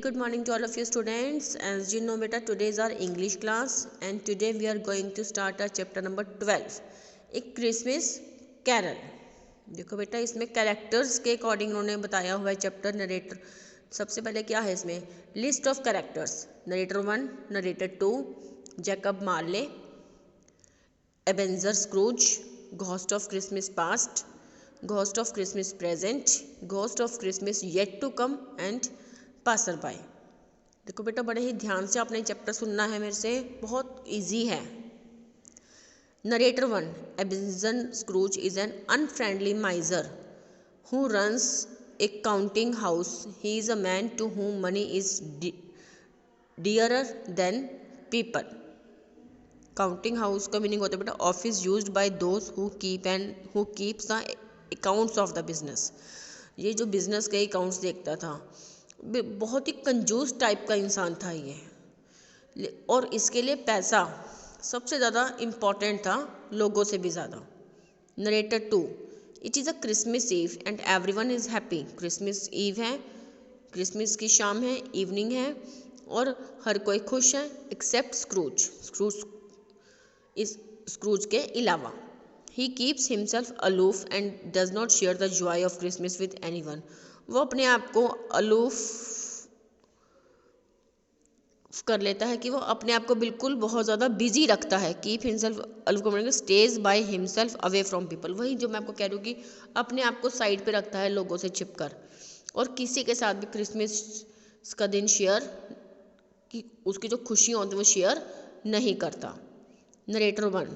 good morning to all of you students. As you know beta, today is our English class and today we are going to start our chapter number 12, एक Christmas Carol. देखो बेटा, इसमें characters के according उन्होंने बताया हुआ है chapter. Narrator सबसे पहले क्या है इसमें, list of characters. Narrator 1, narrator 2, Jacob Marley, Ebenezer Scrooge, ghost of Christmas past, ghost of Christmas present, ghost of Christmas yet to come and passer by. देखो बेटा, बड़े ही ध्यान से आपने चैप्टर सुनना है मेरे से, बहुत इजी है। Narrator 1, Ebenezer Scrooge is an unfriendly miser who runs a counting house. He is a man to whom money is dearer than people। Counting house का मीनिंग होता है बेटा office used by those who keeps the accounts of the business. ये जो business के accounts देखता था, बहुत ही कंजूस टाइप का इंसान था ये, और इसके लिए पैसा सबसे ज़्यादा इम्पॉर्टेंट था, लोगों से भी ज़्यादा। Narrator 2, it is a Christmas eve and everyone is happy. Christmas eve है, क्रिसमस की शाम है, इवनिंग है और हर कोई खुश है एक्सेप्ट स्क्रूज इस स्क्रूज के अलावा। He keeps himself aloof and does not share the Joy of Christmas with anyone. वो अपने आप को अलूफ कर लेता है कि वो अपने आप को बिल्कुल बहुत ज़्यादा बिजी रखता है। कीप हिमसेल्फ अलूफ को मतलब stage by himself away from people. वही जो मैं आपको कह रही हूँ कि अपने आप को साइड पे रखता है लोगों से छिपकर, और किसी के साथ भी क्रिसमस का दिन शेयर कि उसकी जो खुशियाँ होती हैं वो शेयर नहीं करता। Narrator 1,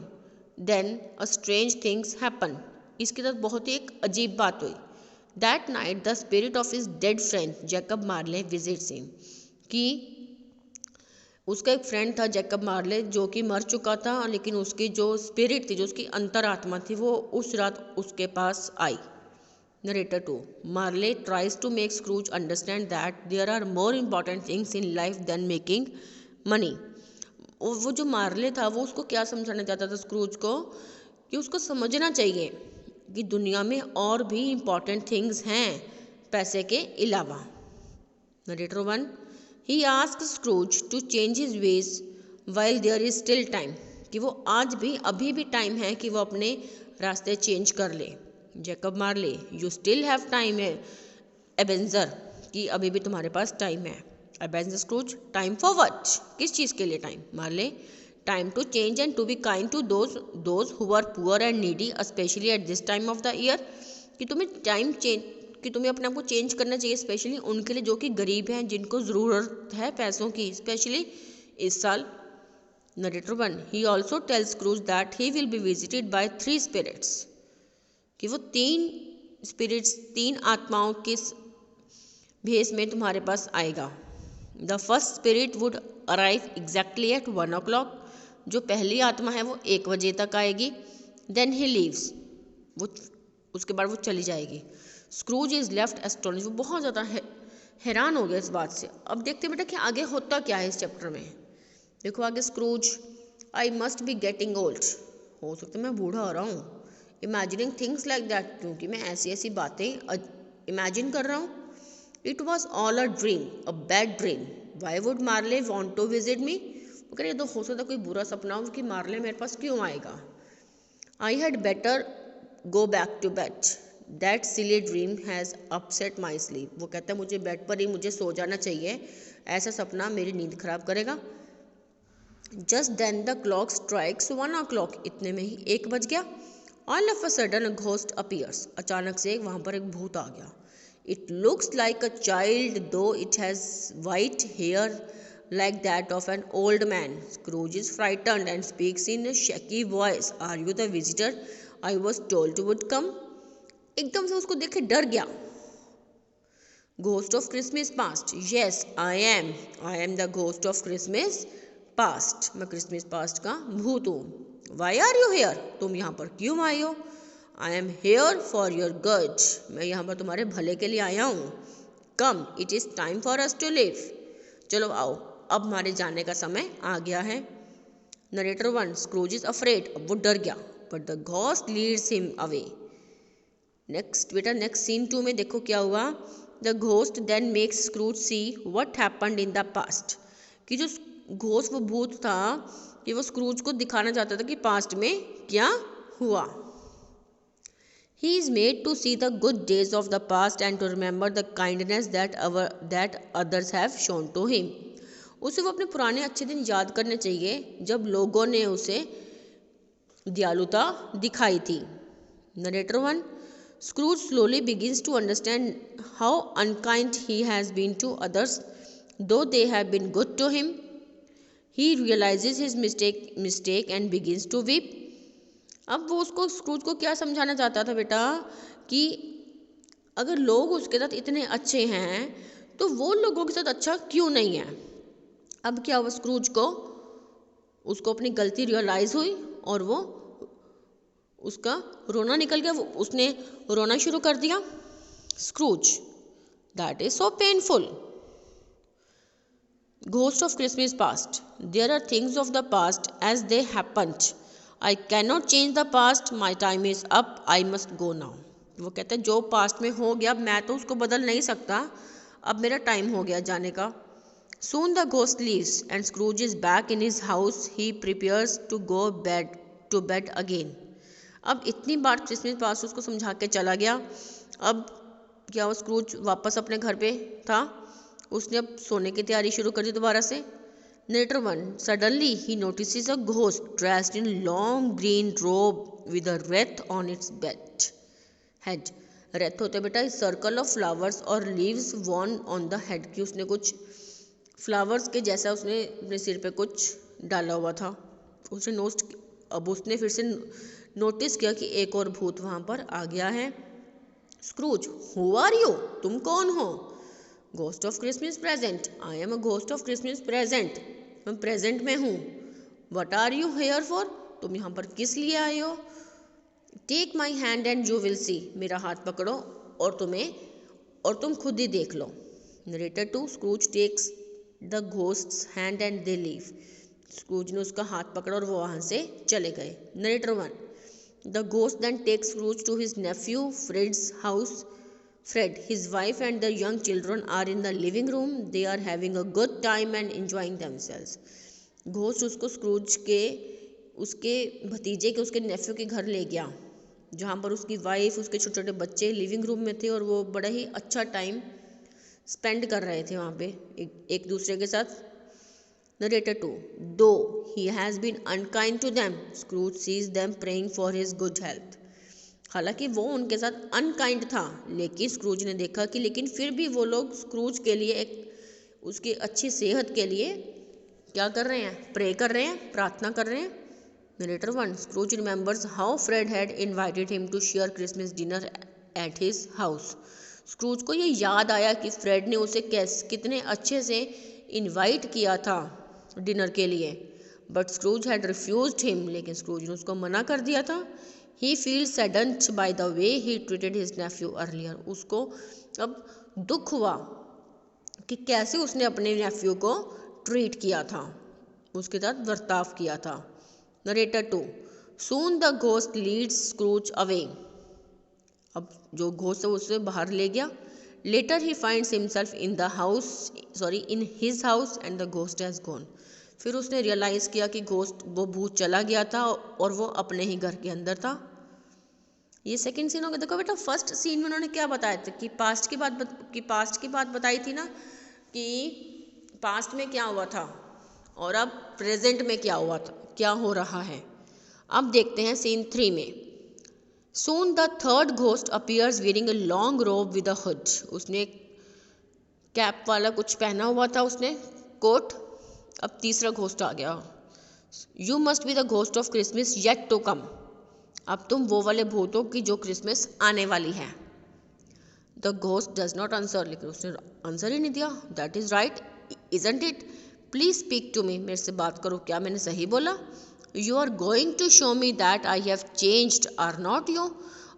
then a strange things happen. इसके साथ बहुत ही एक अजीब बात हुई। That night the spirit of his dead friend Jacob Marley visits him. कि उसका एक फ्रेंड था जैकब मार्ले जो कि मर चुका था, लेकिन उसकी जो स्पिरिट थी, जो उसकी अंतरात्मा थी, वो उस रात उसके पास आई। Narrator 2, Marley tries to make Scrooge understand that there are more important things in life than making money. वो जो मार्ले था वो उसको क्या समझाना चाहता था स्क्रूज को, कि उसको समझना चाहिए कि दुनिया में और भी इम्पॉर्टेंट थिंग्स हैं पैसे के अलावा। Narrator 1, he asked Scrooge to change his ways while there is still time. कि वो आज भी अभी भी टाइम है कि वो अपने रास्ते चेंज कर ले। Jacob Marley, you still have time है एबेंजर, कि अभी भी तुम्हारे पास टाइम है। Ebenezer Scrooge, time for what, किस चीज़ के लिए time. Marley, time to change and to be kind to those who are poor and needy specially at this time of the year. कि तुम्हें टाइम चेंज, कि तुम्हें अपने आप को चेंज करना चाहिए, स्पेशली उनके लिए जो कि गरीब हैं, जिनको ज़रूरत है पैसों की, स्पेशली इस साल। Narrator 1, he also tells Scrooge that he will be visited by 3 spirits. कि वो 3 स्पिरिट्स, 3 आत्माओं के भेष में तुम्हारे पास आएगा। The first spirit would arrive exactly at 1 o'clock। जो पहली आत्मा है वो 1 बजे तक आएगी। देन ही लीव्स, वो उसके बाद वो चली जाएगी। स्क्रूज इज लेफ्ट एस्टोनिश, वो बहुत ज़्यादा हैरान हो गया इस बात से। अब देखते बेटा कि आगे होता क्या है इस चैप्टर में। देखो आगे, Scrooge, I must be getting old. हो सकता है मैं बूढ़ा हो रहा हूँ। इमेजिनिंग थिंग्स लाइक दैट, क्योंकि मैं ऐसी ऐसी बातें इमेजिन कर रहा हूँ। It was all a dream, a bad dream. Why would Marley want to visit me. वो कह रहे तो हो सकता कोई बुरा सपना हो कि मार्ले मेरे पास क्यों आएगा। I had better go back to bed, that silly dream has upset my sleep. वो कहता है मुझे बेड पर ही मुझे सो जाना चाहिए, ऐसा सपना मेरी नींद खराब करेगा। Just then the clock strikes 1 o'clock। इतने में ही 1 बज गया। All of a sudden a ghost appears. अचानक से वहाँ पर एक भूत आ गया। It looks like a child though it has white hair like that of an old man. Scrooge is frightened and speaks in a shaky voice. Are you the visitor I was told would come? एकदम से उसको देख के डर गया। Ghost of Christmas past. Yes, I am. I am the ghost of Christmas past. मैं Christmas past का भूत हूँ। Why are you here? तुम यहाँ पर क्यों आए हो? I am here for your good. मैं यहाँ पर तुम्हारे भले के लिए आया हूँ। Come, it is time for us to leave. चलो आओ, अब हमारे जाने का समय आ गया है। नरेटर 1, स्क्रूज इज अफ्रेड, अब वो डर गया। But the ghost leads him away. Next बेटा, नेक्स्ट सीन 2 में देखो क्या हुआ the ghost then makes Scrooge see what happened in the past, कि जो घोस्ट वो भूत था कि वो स्क्रूज को दिखाना चाहता था कि पास्ट में क्या हुआ. He is made to see the good days of the past and to remember the kindness that others have shown to him. उसे वो अपने पुराने अच्छे दिन याद करने चाहिए जब लोगों ने उसे दयालुता दिखाई थी. Narrator 1. Scrooge slowly begins to understand how unkind he has been to others, though they have been good to him. He realizes his mistake and begins to weep. अब वो उसको स्क्रूज को क्या समझाना चाहता था बेटा कि अगर लोग उसके साथ इतने अच्छे हैं तो वो लोगों के साथ अच्छा क्यों नहीं है. अब क्या हुआ, स्क्रूज को उसको अपनी गलती रियलाइज हुई और वो उसका रोना निकल गया, उसने रोना शुरू कर दिया. Scrooge, that is so painful. Ghost of Christmas Past. There are things of the past as they happened. I cannot change the past. My time is up. I must go now. वो कहते हैं जो past में हो गया मैं तो उसको बदल नहीं सकता, अब मेरा टाइम हो गया जाने का. Soon the ghost leaves and Scrooge is back in his house. He prepares to go to bed again. अब इतनी बार क्रिसमस पास्ट उसको समझा के चला गया. अब क्या वो स्क्रूज वापस अपने घर पे था, उसने अब सोने की तैयारी शुरू कर दी दोबारा से. Narrator 1. Suddenly he notices a ghost dressed in long green robe with a wreath on its head. wreath होते बेटा इस सर्कल ऑफ फ्लावर्स और leaves worn on the head, कि उसने कुछ फ्लावर्स के जैसा उसने अपने सिर पे कुछ डाला हुआ था. अब उसने फिर से नोटिस किया कि एक और भूत वहाँ पर आ गया है. स्क्रूज, हु आर यू, तुम कौन हो? Ghost of Christmas present. I am a ghost of Christmas present. मैं प्रेजेंट में हूँ. What are you here for, तुम यहाँ पर किस लिए आए हो? Take my hand and you will see, मेरा हाथ पकड़ो और तुम खुद ही देख लो. Narrator 2. Scrooge takes the ghost's hand and they leave. Scrooge ने उसका हाथ पकड़ा और वो वहाँ से चले गए. Narrator 1. The ghost then takes Scrooge to his nephew Fred's house. Fred, his wife and the young children are in the living room. They are having a good time and enjoying themselves. Ghost उसको screws के उसके भतीजे के उसके नेफ्यू के घर ले गया जहाँ पर उसकी वाइफ उसके छोटे छोटे बच्चे लिविंग रूम में थे और वो बड़ा ही अच्छा टाइम स्पेंड कर रहे थे वहाँ पे एक दूसरे के साथ. Narrator 2. Though he has been unkind to them, Scrooge sees them praying for his good health. हालांकि वो उनके साथ अनकाइंड था, लेकिन स्क्रूज ने देखा कि लेकिन फिर भी वो लोग स्क्रूज के लिए एक उसकी अच्छी सेहत के लिए क्या कर रहे हैं, प्रे कर रहे हैं, प्रार्थना कर रहे हैं. Narrator 1. Scrooge remembers how Fred had invited him to share Christmas dinner at his house. Scrooge को ये याद आया कि फ्रेड ने उसे कितने अच्छे से इनवाइट किया था डिनर के लिए. But Scrooge had refused him, लेकिन स्क्रूज ने उसको मना कर दिया था. He feels saddened by the way he treated his nephew earlier. उसको अब दुख हुआ कि कैसे उसने अपने नेफ्यू को ट्रीट किया था, उसके साथ बर्ताव किया था. Narrator 2. Soon the ghost leads Scrooge away. अब जो घोस्ट है उसे बाहर ले गया. Later he finds himself in his house and the ghost has gone. फिर उसने रियलाइज़ किया कि घोस्ट वो भूत चला गया था और वो अपने ही घर के अंदर था. ये सेकंड सीन हो गया. देखो बेटा फर्स्ट सीन में उन्होंने क्या बताया था कि पास्ट की बात बताई थी ना कि पास्ट में क्या हुआ था और अब प्रेजेंट में क्या हुआ था, क्या हो रहा है. अब देखते हैं सीन 3 में. Soon the third ghost appears wearing a long robe with a hood. उसने कैप वाला कुछ पहना हुआ था, उसने कोट. अब तीसरा घोस्ट आ गया. You must be the ghost of Christmas yet to come. अब तुम वो वाले भूत हो कि जो क्रिसमस आने वाली है. The ghost does not answer, लेकिन उसने आंसर ही नहीं दिया. That is right, isn't it? Please speak to me, मेरे से बात करो, क्या मैंने सही बोला? You are going to show me that I have changed are not you.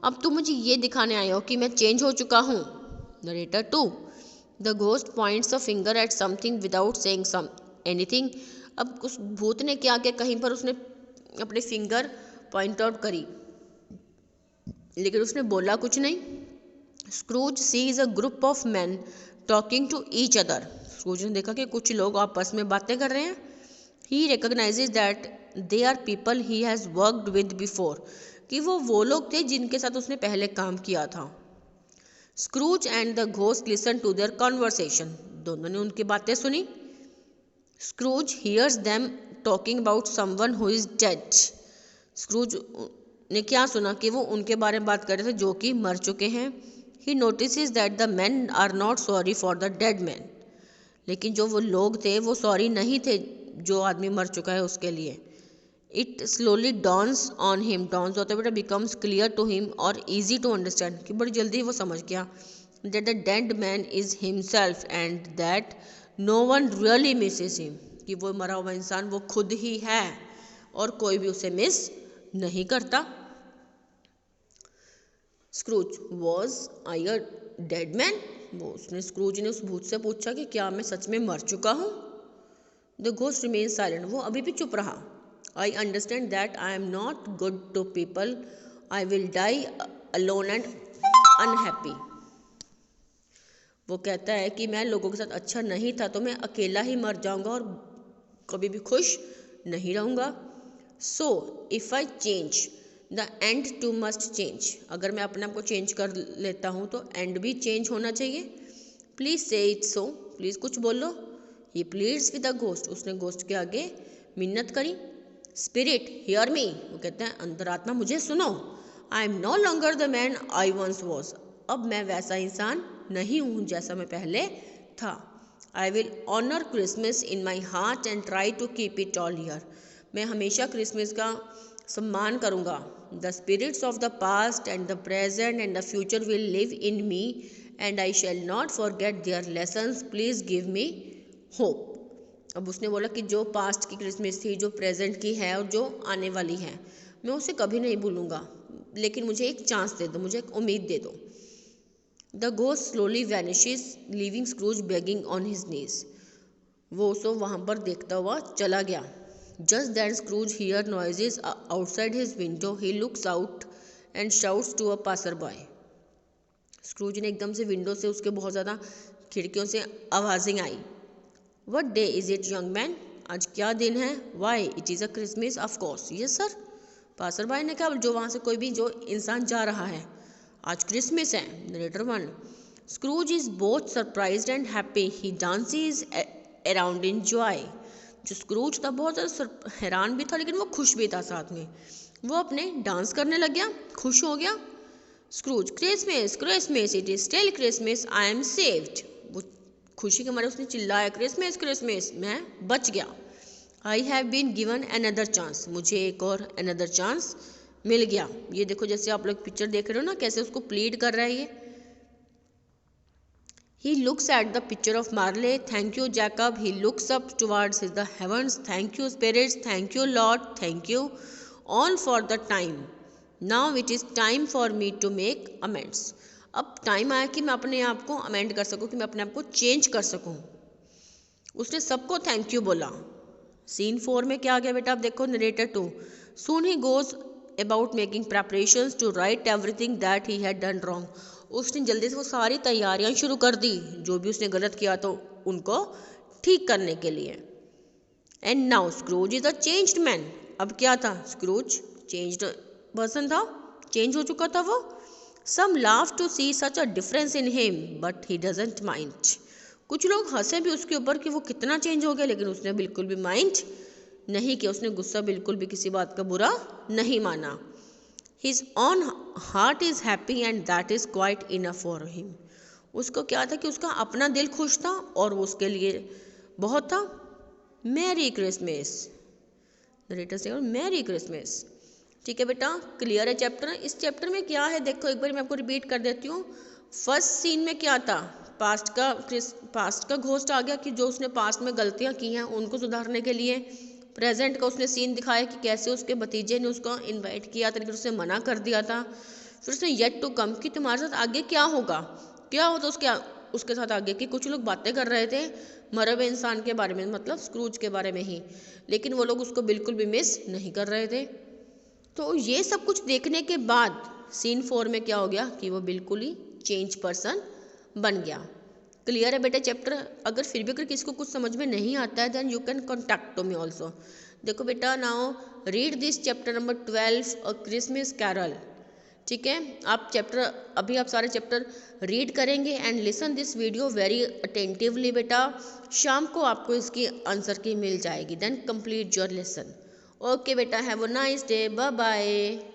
अब तुम मुझे ये दिखाने आए हो कि मैं चेंज हो चुका हूँ. Narrator 2. The ghost points a finger at something without saying anything. अब उस भूत ने क्या किया, कहीं पर उसने अपने फिंगर पॉइंट आउट करी लेकिन उसने बोला कुछ नहीं. Scrooge sees a group of man talking to each other. Scrooge ने देखा कि कुछ लोग आपस में बातें कर रहे हैं। He recognises that they are people he has worked with before, कि वो लोग थे जिनके साथ उसने पहले काम किया था। Scrooge and the ghost listen to their conversation, दोनों ने उनकी बातें सुनी। Scrooge hears them talking about someone who is dead. Scrooge ने क्या सुना कि वो उनके बारे में बात कर रहे थे जो कि मर चुके हैं। He notices that the man are not sorry for the dead man, लेकिन जो वो लोग थे वो सॉरी नहीं थे जो आदमी मर चुका है उसके लिए। It slowly dawns on him, dawns होता है बेटा बिकम्स क्लियर टू हिम और ईजी टू अंडरस्टैंड, कि बड़ी जल्दी वो समझ गया that the dead man is himself and that no one really misses him, कि वो मरा हुआ इंसान वो खुद ही है और कोई भी उसे मिस नहीं करता। Scrooge was I a dead man, Scrooge ने उस भूत से पूछा कि क्या मैं सच में मर चुका हूँ। द घोस्ट रिमेन साइलेंट, वो अभी भी चुप रहा। I understand that I am not good to people, I will die alone and unhappy. वो कहता है कि मैं लोगों के साथ अच्छा नहीं था तो मैं अकेला ही मर जाऊंगा और कभी भी खुश नहीं रहूंगा। So if I change the end to must change, अगर मैं अपने आप को चेंज कर लेता हूँ तो एंड भी चेंज होना चाहिए। प्लीज़ से इट सो, प्लीज़ कुछ बोलो। ही प्लीड्स विद द घोस्ट, उसने घोस्ट के आगे मिन्नत करी। स्पिरिट हियर मी, वो कहते हैं अंतरात्मा मुझे सुनो। I am no longer the man I once was, अब मैं वैसा इंसान नहीं हूँ जैसा मैं पहले था। I will honour Christmas in my heart and try to keep it all year, मैं हमेशा क्रिसमस का सम्मान करूँगा। The spirits of the past and the present and the future will live in me and I shall not forget their lessons, please give me hope. अब उसने बोला कि जो पास्ट की क्रिसमस थी, जो प्रेजेंट की है और जो आने वाली है, मैं उसे कभी नहीं भूलूंगा, लेकिन मुझे एक चांस दे दो, मुझे एक उम्मीद दे दो। The ghost slowly vanishes leaving Scrooge begging on his knees, वो उसको वहाँ पर देखता हुआ चला गया। Just then Scrooge hear noises outside his window, he looks out and shouts to a passer boy. Scrooge ने एकदम से विंडो से उसके बहुत ज़्यादा खिड़कियों से आवाज़ें आई। What day is it, young man? आज क्या दिन है? Why? It is a Christmas, of course. Yes, sir. Passer भाई ने कहा, जो वहाँ से कोई भी जो इंसान जा रहा है, आज क्रिसमस है। Narrator 1, Scrooge is both surprised and happy, he dances around in joy. जो स्क्रूज था बहुत ज़्यादा हैरान भी था लेकिन वो खुश भी था साथ में, वो अपने डांस करने लग गया, खुश हो गया। Scrooge Christmas Christmas, it is still Christmas, I am saved, वो खुशी के मारे उसने चिल्लाया क्रिसमस क्रिसमस, मैं बच गया। I have been given another chance, मुझे एक और अनदर चांस मिल गया। ये देखो जैसे आप लोग पिक्चर देख रहे हो ना, कैसे उसको प्लीड कर रहा है ये। He looks at the picture of Marley, thank you Jacob, he looks up towards the heavens, thank you spirits, thank you lord, thank you all for the time, now it is time for me to make amends. अब time आया कि मैं अपने आप को amend कर सकूं, कि मैं अपने आप को चेंज कर सकूं। उसने सबको थैंक यू बोला। सीन 4 में क्या आ गया बेटा, आप देखो narrator 2, soon he goes about making preparations to right everything that he had done wrong, उसने जल्दी से वो सारी तैयारियां शुरू कर दी जो भी उसने गलत किया तो उनको ठीक करने के लिए। And now Scrooge is a changed man, अब क्या था, स्क्रूज चेंज्ड पर्सन था, चेंज हो चुका था वो। Some laugh to see such a difference in him, but he doesn't mind. कुछ लोग हंसे भी उसके ऊपर कि वो कितना चेंज हो गया, लेकिन उसने बिल्कुल भी माइंड नहीं किया, उसने गुस्सा बिल्कुल भी किसी बात का बुरा नहीं माना। His own heart is happy and that is quite enough for him. उसको क्या था कि उसका अपना दिल खुश था और वो उसके लिए बहुत था। मैरी क्रिसमस, नरेटर से मैरी क्रिसमस। ठीक है बेटा, क्लियर है चैप्टर। इस चैप्टर में क्या है देखो एक बार मैं आपको रिपीट कर देती हूँ। फर्स्ट सीन में क्या था, पास्ट का घोस्ट आ गया कि जो उसने पास्ट में गलतियाँ की हैं उनको सुधारने के लिए। प्रेजेंट का उसने सीन दिखाया कि कैसे उसके भतीजे ने उसको इनवाइट किया था लेकिन उसने मना कर दिया था। फिर उसने येट टू कम कि तुम्हारे साथ आगे क्या होगा, क्या होता उसके साथ आगे कि कुछ लोग बातें कर रहे थे मरे हुए इंसान के बारे में, मतलब स्क्रूज के बारे में ही, लेकिन वो लोग उसको बिल्कुल भी मिस नहीं कर रहे थे। तो ये सब कुछ देखने के बाद सीन 4 में क्या हो गया कि वो बिल्कुल ही चेंज पर्सन बन गया। क्लियर है बेटा चैप्टर? अगर फिर भी अगर किसी को कुछ समझ में नहीं आता है then you can contact to me also. देखो बेटा now read this chapter number 12 a Christmas carol. ठीक है, आप चैप्टर अभी आप सारे चैप्टर रीड करेंगे and listen this video very attentively बेटा। शाम को आपको इसकी आंसर की मिल जाएगी। Then complete your lesson. Okay बेटा, have a nice day, bye bye.